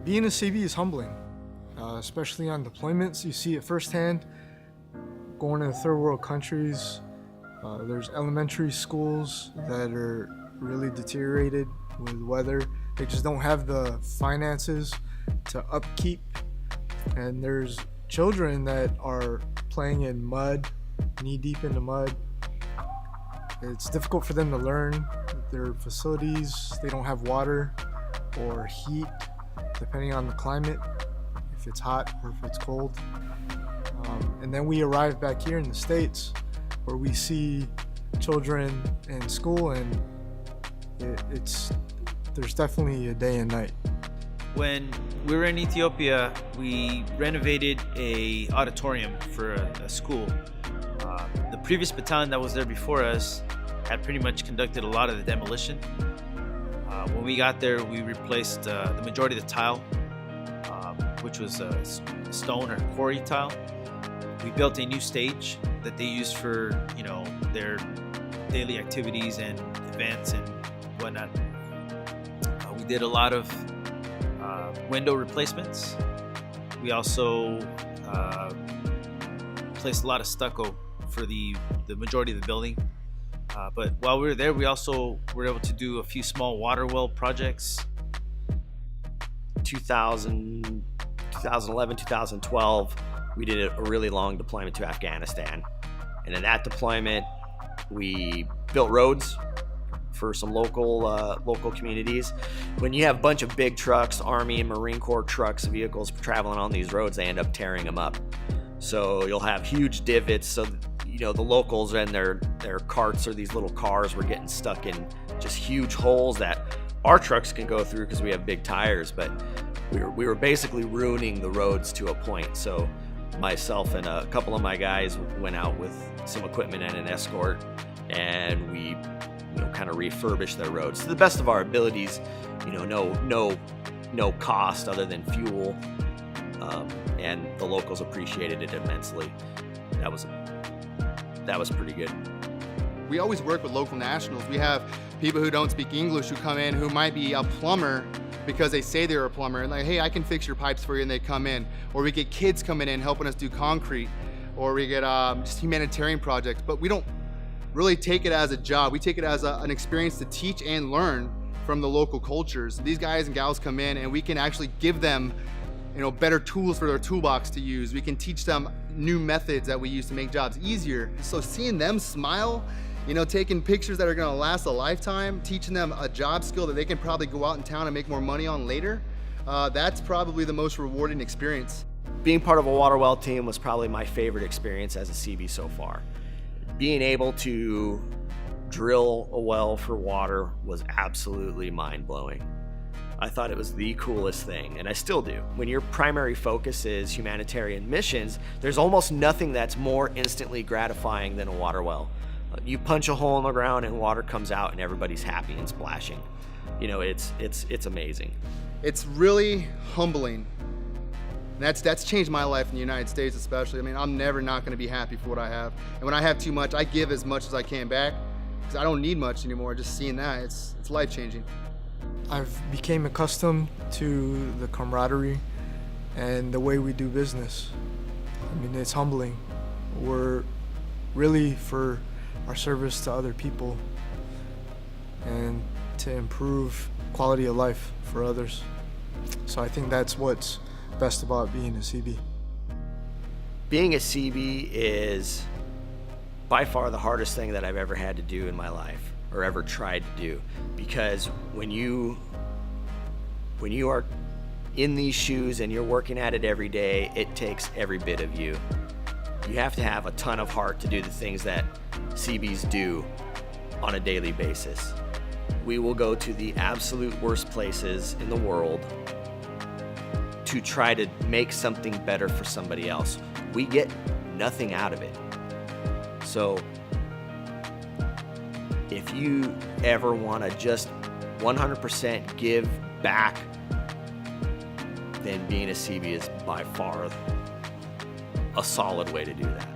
Being a CB is humbling, especially on deployments. You see it firsthand. Going to third world countries, there's elementary schools that are really deteriorated with weather. They just don't have the finances to upkeep. And there's children that are playing in mud, knee deep in the mud. It's difficult for them to learn. Their facilities, they don't have water or heat, depending on the climate, if it's hot or if it's cold. And then we arrive back here in the States where we see children in school, and there's definitely a day and night. When we were in Ethiopia, we renovated a auditorium for a school. The previous battalion that was there before us had pretty much conducted a lot of the demolition. When we got there, we replaced the majority of the tile, which was stone or quarry tile. We built a new stage that they use for, their daily activities and events and whatnot. We did a lot of window replacements. We also placed a lot of stucco for the majority of the building. But while we were there, we also were able to do a few small water well projects. 2011, 2012, we did a really long deployment to Afghanistan. And in that deployment, we built roads for some local communities. When you have a bunch of big trucks, Army and Marine Corps trucks, vehicles traveling on these roads, they end up tearing them up. So you'll have huge divots. So the locals and their carts or these little cars were getting stuck in just huge holes that our trucks can go through because we have big tires, but we were basically ruining the roads to a point. So myself and a couple of my guys went out with some equipment and an escort, and we kind of refurbished their roads to the best of our abilities. No cost other than fuel, and the locals appreciated it immensely. That was pretty good. We always work with local nationals. We have people who don't speak English who come in who might be a plumber because they say they're a plumber, and like, hey, I can fix your pipes for you, and they come in. Or we get kids coming in helping us do concrete, or we get just humanitarian projects. But we don't really take it as a job. We take it as an experience to teach and learn from the local cultures. These guys and gals come in, and we can actually give them better tools for their toolbox to use. We can teach them new methods that we use to make jobs easier. So seeing them smile, taking pictures that are gonna last a lifetime, teaching them a job skill that they can probably go out in town and make more money on later, that's probably the most rewarding experience. Being part of a water well team was probably my favorite experience as a CB so far. Being able to drill a well for water was absolutely mind-blowing. I thought it was the coolest thing, and I still do. When your primary focus is humanitarian missions, there's almost nothing that's more instantly gratifying than a water well. You punch a hole in the ground and water comes out and everybody's happy and splashing. It's amazing. It's really humbling. And that's changed my life in the United States especially. I mean, I'm never not gonna be happy for what I have. And when I have too much, I give as much as I can back, because I don't need much anymore. Just seeing that, it's life-changing. I've became accustomed to the camaraderie and the way we do business. I mean, it's humbling. We're really for our service to other people and to improve quality of life for others. So I think that's what's best about being a CB. Being a CB is by far the hardest thing that I've ever had to do in my life, or ever tried to do, because when you are in these shoes and you're working at it every day, it takes every bit of you. You have to have a ton of heart to do the things that CBs do on a daily basis. We will go to the absolute worst places in the world to try to make something better for somebody else. We get nothing out of it. So if you ever want to just 100% give back, then being a CB is by far a solid way to do that.